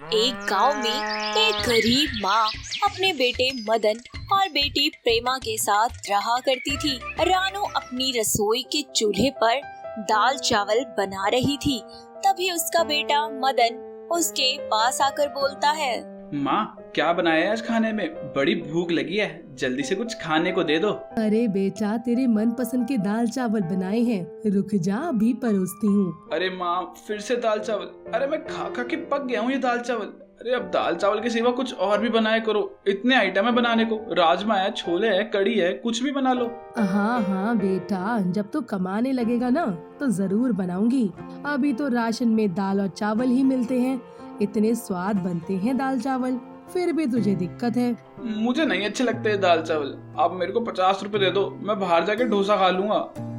एक गांव में एक गरीब माँ अपने बेटे मदन और बेटी प्रेमा के साथ रहा करती थी। रानू अपनी रसोई के चूल्हे पर दाल चावल बना रही थी। तभी उसका बेटा मदन उसके पास आकर बोलता है, माँ, क्या बनाया है आज खाने में? बड़ी भूख लगी है, जल्दी से कुछ खाने को दे दो। अरे बेटा, तेरे मनपसंद के दाल चावल बनाए हैं, रुक जा अभी परोसती हूँ। अरे माँ, फिर से दाल चावल? अरे मैं खा खा के पक गया हूँ ये दाल चावल। अरे अब दाल चावल के सिवा कुछ और भी बनाया करो। इतने आइटम है बनाने को, राजमा है, छोले है, कड़ी है, कुछ भी बना लो। हाँ हाँ बेटा, जब तू कमाने लगेगा ना तो जरूर बनाऊंगी। अभी तो राशन में दाल और चावल ही मिलते हैं, इतने स्वाद बनते हैं दाल चावल, फिर भी तुझे दिक्कत है। मुझे नहीं अच्छे लगते दाल चावल। आप मेरे को 50 रुपए दे दो, मैं बाहर जाके डोसा खा लूंगा।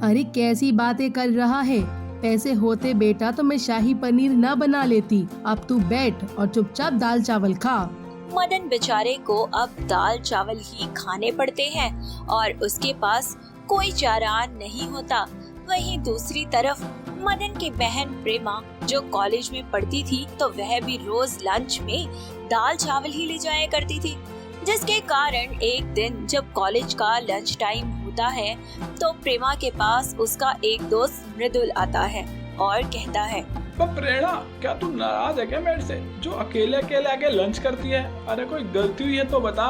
अरे कैसी बातें कर रहा है, ऐसे होते बेटा तो मैं शाही पनीर ना बना लेती। अब तू बैठ और चुपचाप दाल चावल खा। मदन बेचारे को अब दाल चावल ही खाने पड़ते हैं और उसके पास कोई चारा नहीं होता। वहीं दूसरी तरफ मदन की बहन प्रेमा जो कॉलेज में पढ़ती थी, तो वह भी रोज लंच में दाल चावल ही ले जाया करती थी, जिसके कारण एक दिन जब कॉलेज का लंच टाइम होता है तो प्रेमा के पास उसका एक दोस्त मृदुल आता है और कहता है, प्रेरणा, क्या तू नाराज है क्या मेरे से, जो अकेले अकेले आके लंच करती है? अरे कोई गलती हुई है तो बता।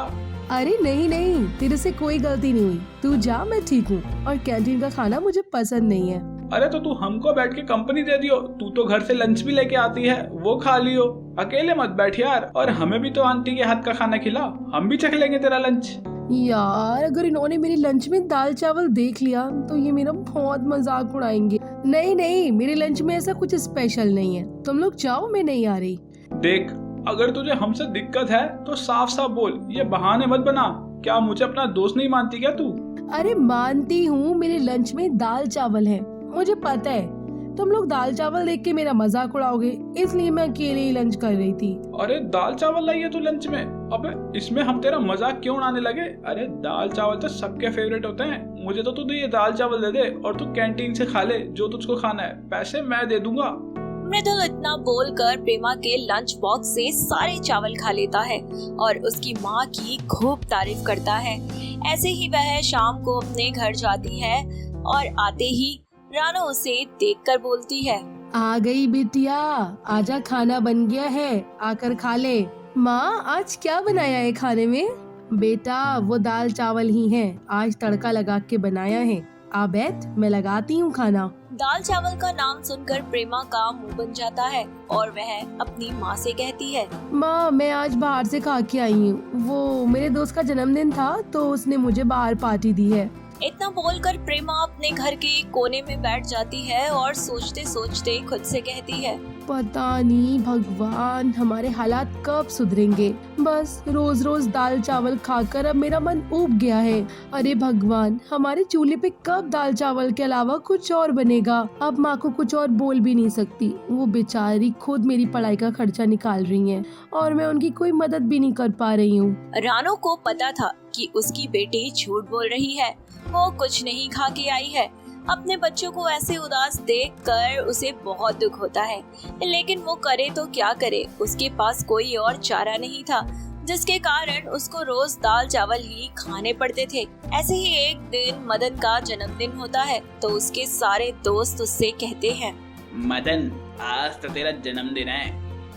अरे नहीं नहीं, तेरे से कोई गलती नहीं हुई, तू जा, मैं ठीक हूँ और कैंटीन का खाना मुझे पसंद नहीं है। अरे तो तू हमको बैठ के कंपनी दे दियो, तू तो घर से लंच भी लेके आती है, वो खा लियो। अकेले मत बैठ यार, और हमें भी तो आंटी के हाथ का खाना खिला, हम भी चख लेंगे तेरा लंच। यार अगर इन्होंने मेरे लंच में दाल चावल देख लिया तो ये मेरा बहुत मजाक उड़ाएंगे। नहीं नहीं, मेरे लंच में ऐसा कुछ स्पेशल नहीं है, तुम लोग जाओ, मैं नहीं आ रही। देख, अगर तुझे हमसे दिक्कत है तो साफ साफ बोल, ये बहाने मत बना। क्या मुझे अपना दोस्त नहीं मानती क्या तू? अरे मानती हूँ, मेरे लंच में दाल चावल है, मुझे पता है तुम लोग दाल चावल देख के मेरा मजाक उड़ाओगे, इसलिए मैं अकेले ही लंच कर रही थी। अरे दाल चावल लाई है तू लंच में? अबे इसमें हम तेरा मजाक क्यों उड़ाने लगे? अरे दाल चावल तो सबके फेवरेट होते हैं। मुझे तो तू ये दाल चावल दे दे और तू कैंटीन से खा ले जो तुझको खाना है, पैसे मैं दे दूंगा। मृदुल इतना बोलकर प्रेमा के लंच बॉक्स से सारे चावल खा लेता है और उसकी माँ की खूब तारीफ करता है। ऐसे ही वह शाम को अपने घर जाती है और आते ही रानू उसे देखकर बोलती है, आ गई बिटिया, आजा, खाना बन गया है, आकर खा ले। माँ, आज क्या बनाया है खाने में? बेटा वो दाल चावल ही है, आज तड़का लगा के बनाया है। आ बैठ, मैं लगाती हूँ खाना। दाल चावल का नाम सुनकर प्रेमा का मुंह बन जाता है और वह अपनी माँ से कहती है, माँ, मैं आज बाहर से खा के आई हूँ, वो मेरे दोस्त का जन्मदिन था तो उसने मुझे बाहर पार्टी दी है। इतना बोलकर प्रेमा अपने घर के कोने में बैठ जाती है और सोचते सोचते खुद से कहती है, पता नहीं भगवान हमारे हालात कब सुधरेंगे, बस रोज रोज दाल चावल खाकर अब मेरा मन ऊब गया है। अरे भगवान, हमारे चूल्हे पे कब दाल चावल के अलावा कुछ और बनेगा। अब माँ को कुछ और बोल भी नहीं सकती, वो बेचारी खुद मेरी पढ़ाई का खर्चा निकाल रही है और मैं उनकी कोई मदद भी नहीं कर पा रही हूँ। रानू को पता था कि उसकी बेटी झूठ बोल रही है, वो कुछ नहीं खा के आई है। अपने बच्चों को ऐसे उदास देखकर उसे बहुत दुख होता है, लेकिन वो करे तो क्या करे, उसके पास कोई और चारा नहीं था, जिसके कारण उसको रोज दाल चावल ही खाने पड़ते थे। ऐसे ही एक दिन मदन का जन्मदिन होता है तो उसके सारे दोस्त उससे कहते हैं, मदन, आज तो तेरा जन्मदिन है,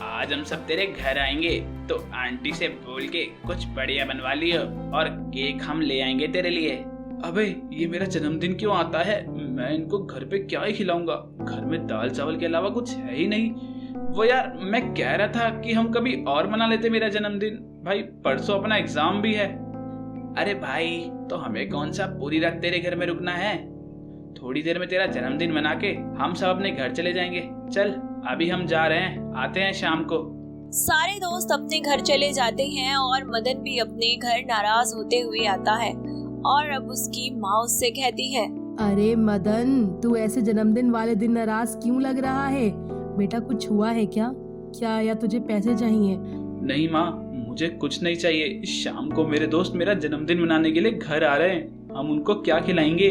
आज हम सब तेरे घर आएंगे, तो आंटी से बोल के कुछ बढ़िया बनवा लियो और केक हम ले आएंगे तेरे लिए। अबे ये मेरा जन्मदिन क्यों आता है? मैं इनको घर पे क्या ही खिलाऊंगा, घर में दाल चावल के अलावा कुछ है ही नहीं। वो यार, मैं कह रहा था कि हम कभी और मना लेते मेरा जन्मदिन, भाई परसों अपना एग्जाम भी है। अरे भाई, तो हमें कौन सा पूरी रात तेरे घर में रुकना है? थोड़ी देर में तेरा जन्मदिन मना के हम सब अपने घर चले जाएंगे। चल अभी हम जा रहे हैं, आते हैं शाम को। सारे दोस्त अपने घर चले जाते हैं और मदन भी अपने घर नाराज होते हुए आता है और अब उसकी माँ उससे कहती है, अरे मदन, तू ऐसे जन्मदिन वाले दिन नाराज क्यों लग रहा है? बेटा कुछ हुआ है क्या? क्या या तुझे पैसे चाहिए? नहीं माँ, मुझे कुछ नहीं चाहिए। शाम को मेरे दोस्त मेरा जन्मदिन मनाने के लिए घर आ रहे हैं, हम उनको क्या खिलाएंगे?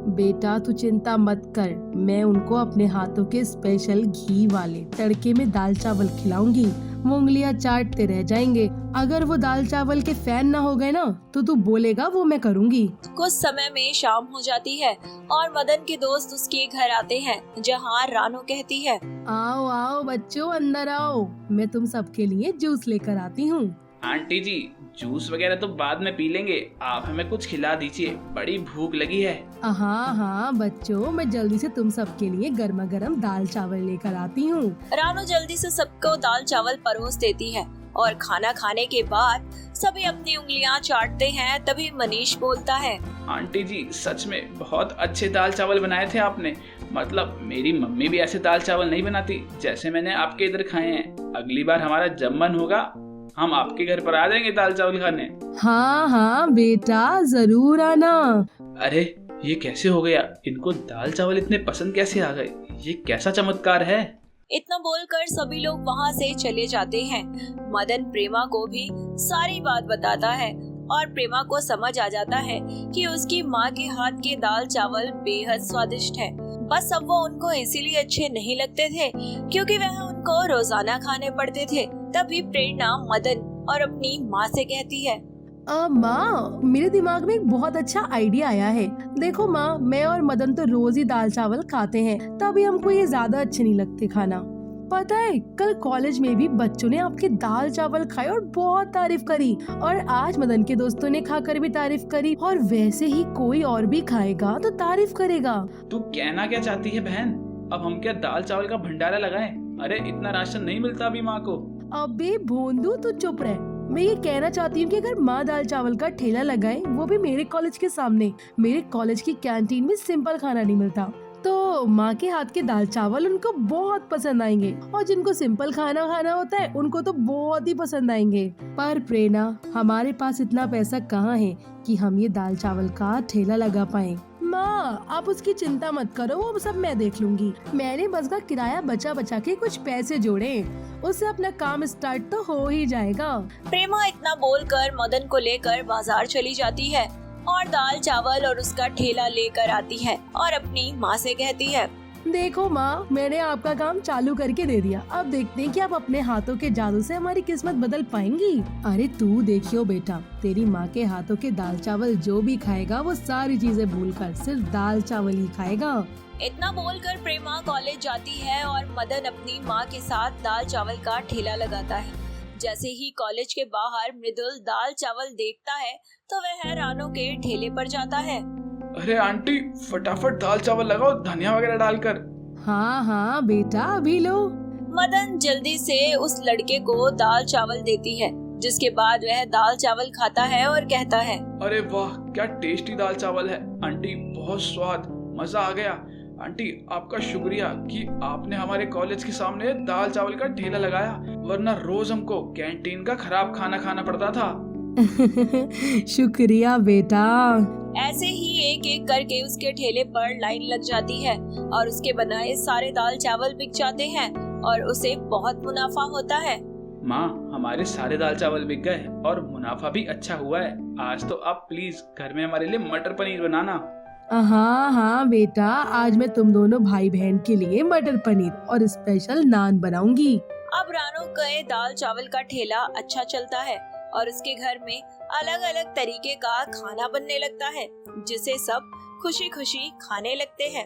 बेटा तू चिंता मत कर, मैं उनको अपने हाथों के स्पेशल घी वाले तड़के में दाल चावल खिलाऊंगी। वो उंगलियां चाटते रह जाएंगे। अगर वो दाल चावल के फैन ना हो गए ना तो तू बोलेगा वो मैं करूँगी। कुछ समय में शाम हो जाती है और मदन के दोस्त उसके घर आते हैं, जहाँ रानू कहती है, आओ आओ बच्चों अंदर आओ, मैं तुम सबके लिए जूस लेकर आती हूँ। आंटी जी, जूस वगैरह तो बाद में पी लेंगे, आप हमें कुछ खिला दीजिए, बड़ी भूख लगी है। हाँ हाँ बच्चों, मैं जल्दी से तुम सबके लिए गर्मा गर्म दाल चावल लेकर आती हूँ। रानू जल्दी से सबको दाल चावल परोस देती है और खाना खाने के बाद सभी अपनी उंगलियां चाटते हैं। तभी मनीष बोलता है, आंटी जी, सच में बहुत अच्छे दाल चावल बनाए थे आपने। मतलब मेरी मम्मी भी ऐसे दाल चावल नहीं बनाती जैसे मैंने आपके इधर खाए हैं। अगली बार हमारा जब मन होगा हम आपके घर पर आ जाएंगे दाल चावल खाने। हाँ हाँ बेटा, जरूर आना। अरे ये कैसे हो गया? इनको दाल चावल इतने पसंद कैसे आ गए? ये कैसा चमत्कार है? इतना बोलकर सभी लोग वहाँ से चले जाते हैं। मदन प्रेमा को भी सारी बात बताता है और प्रेमा को समझ आ जाता है कि उसकी माँ के हाथ के दाल चावल बेहद स्वादिष्ट है। बस अब वो उनको इसीलिए अच्छे नहीं लगते थे क्योंकि वह उनको रोजाना खाने पड़ते थे। तभी प्रेरणा मदन और अपनी माँ से कहती है, माँ, मेरे दिमाग में एक बहुत अच्छा आइडिया आया है। देखो माँ, मैं और मदन तो रोज ही दाल चावल खाते हैं, तभी हमको ये ज्यादा अच्छे नहीं लगते खाना। पता है, कल कॉलेज में भी बच्चों ने आपके दाल चावल खाए और बहुत तारीफ करी, और आज मदन के दोस्तों ने खाकर भी तारीफ करी, और वैसे ही कोई और भी खाएगा तो तारीफ करेगा। तू कहना क्या चाहती है बहन? अब हम क्या दाल चावल का भंडारा लगाएं? अरे इतना राशन नहीं मिलता अभी माँ को। अबे भोंदू, तू चुप रह। मैं ये कहना चाहती हूँ कि अगर माँ दाल चावल का ठेला लगाए, वो भी मेरे कॉलेज के सामने। मेरे कॉलेज की कैंटीन में सिंपल खाना नहीं मिलता, तो माँ के हाथ के दाल चावल उनको बहुत पसंद आएंगे, और जिनको सिंपल खाना खाना होता है उनको तो बहुत ही पसंद आएंगे। पर प्रेरणा, हमारे पास इतना पैसा कहाँ है कि हम ये दाल चावल का ठेला लगा पाए। माँ, आप उसकी चिंता मत करो, वो सब मैं देख लूंगी। मैंने बस का किराया बचा बचा के कुछ पैसे जोड़े, उससे अपना काम स्टार्ट तो हो ही जाएगा। प्रेमा इतना बोलकर मदन को लेकर बाजार चली जाती है और दाल चावल और उसका ठेला लेकर आती है और अपनी माँ से कहती है, देखो माँ, मैंने आपका काम चालू करके दे दिया। अब देखते हैं कि आप अपने हाथों के जादू से हमारी किस्मत बदल पाएंगी। अरे तू देखियो बेटा, तेरी माँ के हाथों के दाल चावल जो भी खाएगा वो सारी चीजें भूलकर सिर्फ दाल चावल ही खाएगा। इतना बोलकर प्रेमा कॉलेज जाती है और मदन अपनी माँ के साथ दाल चावल का ठेला लगाता है। जैसे ही कॉलेज के बाहर मृदुल दाल चावल देखता है तो वह रानू के ठेले पर जाता है। अरे आंटी, फटाफट दाल चावल लगाओ धनिया वगैरह डालकर। हाँ हाँ बेटा, अभी लो। मदन जल्दी से उस लड़के को दाल चावल देती है, जिसके बाद वह दाल चावल खाता है और कहता है, अरे वाह, क्या टेस्टी दाल चावल है आंटी, बहुत स्वाद, मजा आ गया। आंटी, आपका शुक्रिया कि आपने हमारे कॉलेज के सामने दाल चावल का ठेला लगाया, वरना रोज हमको कैंटीन का खराब खाना खाना पड़ता था। शुक्रिया बेटा। ऐसे ही एक एक करके उसके ठेले पर लाइन लग जाती है और उसके बनाए सारे दाल चावल बिक जाते हैं और उसे बहुत मुनाफा होता है। माँ, हमारे सारे दाल चावल बिक गए और मुनाफा भी अच्छा हुआ है। आज तो आप प्लीज घर में हमारे लिए मटर पनीर बनाना। हाँ हाँ बेटा, आज मैं तुम दोनों भाई बहन के लिए मटर पनीर और स्पेशल नान बनाऊंगी। अब रानू के दाल चावल का ठेला अच्छा चलता है और उसके घर में अलग अलग तरीके का खाना बनने लगता है, जिसे सब खुशी खुशी खाने लगते हैं।